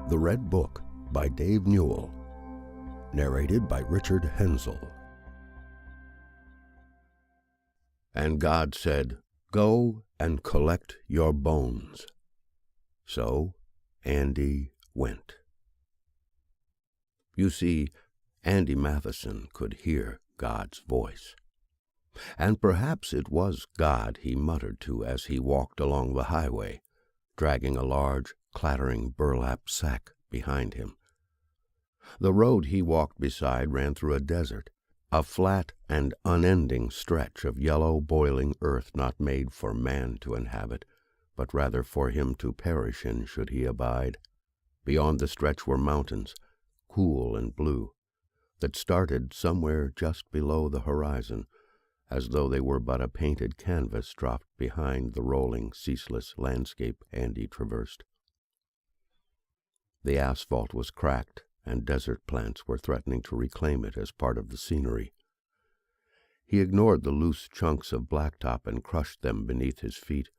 The Red Book by Dave Newell. Narrated by Richard Hensel. And God said, "Go and collect your bones." So Andy went. You see, Andy Matheson could hear God's voice. And perhaps it was God he muttered to as he walked along the highway, dragging a large, clattering burlap sack behind him. The road he walked beside ran through a desert, a flat and unending stretch of yellow, boiling earth not made for man to inhabit, but rather for him to perish in should he abide. Beyond the stretch were mountains, cool and blue, that started somewhere just below the horizon, as though they were but a painted canvas dropped behind the rolling, ceaseless landscape Andy traversed. The asphalt was cracked, and desert plants were threatening to reclaim it as part of the scenery. He ignored the loose chunks of blacktop and crushed them beneath his feet,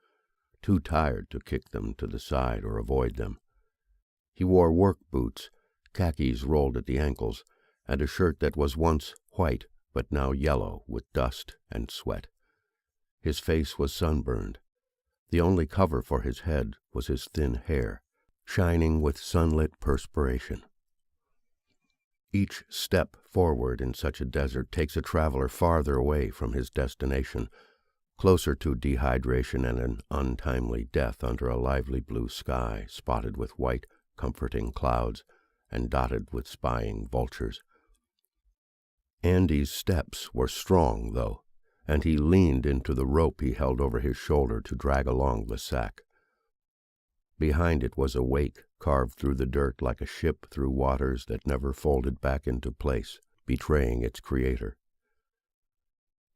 too tired to kick them to the side or avoid them. He wore work boots, khakis rolled at the ankles, and a shirt that was once white but now yellow with dust and sweat. His face was sunburned. The only cover for his head was his thin hair, shining with sunlit perspiration. Each step forward in such a desert takes a traveler farther away from his destination, closer to dehydration and an untimely death under a lively blue sky spotted with white, comforting clouds and dotted with spying vultures. Andy's steps were strong, though, and he leaned into the rope he held over his shoulder to drag along the sack. Behind it was a wake carved through the dirt like a ship through waters that never folded back into place, betraying its creator.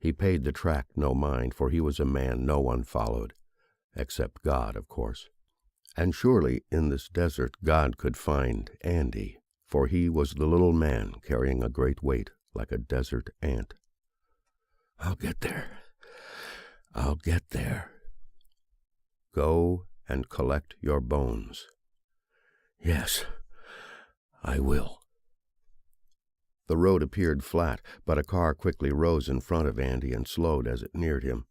He paid the track no mind, for he was a man no one followed, except God, of course. And surely in this desert God could find Andy, for he was the little man carrying a great weight like a desert ant. "I'll get there. I'll get there." "Go and collect your bones." "Yes, I will." The road appeared flat, but a car quickly rose in front of Andy and slowed as it neared him.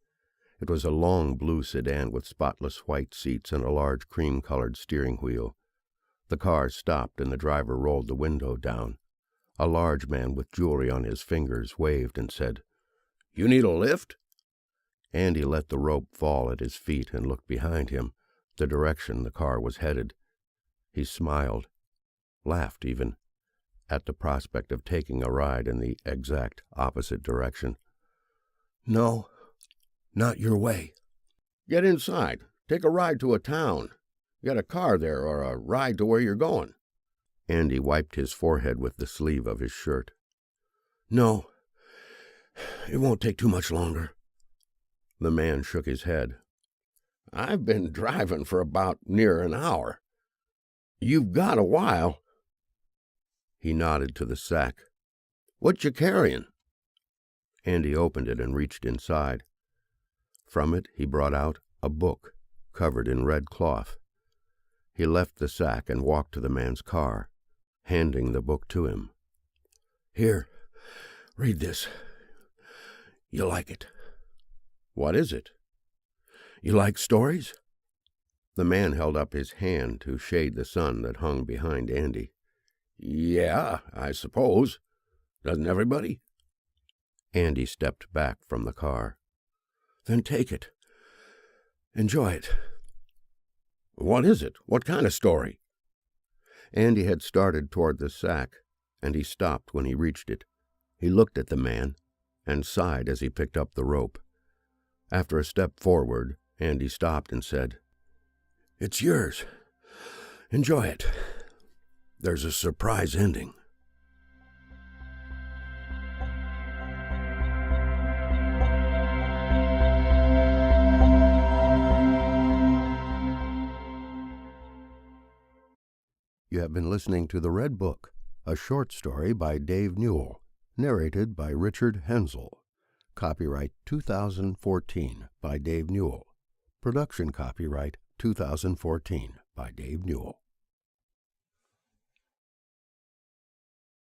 It was a long blue sedan with spotless white seats and a large cream-colored steering wheel. The car stopped and the driver rolled the window down. A large man with jewelry on his fingers waved and said, "You need a lift?" Andy let the rope fall at his feet and looked behind him, the direction the car was headed. He smiled, laughed even, at the prospect of taking a ride in the exact opposite direction. "No, not your way." "Get inside. Take a ride to a town. Get a car there or a ride to where you're going." Andy wiped his forehead with the sleeve of his shirt. "No, it won't take too much longer." The man shook his head. "I've been driving for about near an hour. You've got a while." He nodded to the sack. "What you carrying?" Andy opened it and reached inside. From it he brought out a book covered in red cloth. He left the sack and walked to the man's car, handing the book to him. "Here, read this. You'll like it." "What is it?" "You like stories?" The man held up his hand to shade the sun that hung behind Andy. "Yeah, I suppose. Doesn't everybody?" Andy stepped back from the car. "Then take it. Enjoy it." "What is it? What kind of story?" Andy had started toward the sack, and he stopped when he reached it. He looked at the man and sighed as he picked up the rope. After a step forward, Andy stopped and said, "It's yours. Enjoy it. There's a surprise ending." You have been listening to The Red Book, a short story by Dave Newell, narrated by Richard Hensel. Copyright 2014 by Dave Newell. Production copyright 2014 by Dave Newell.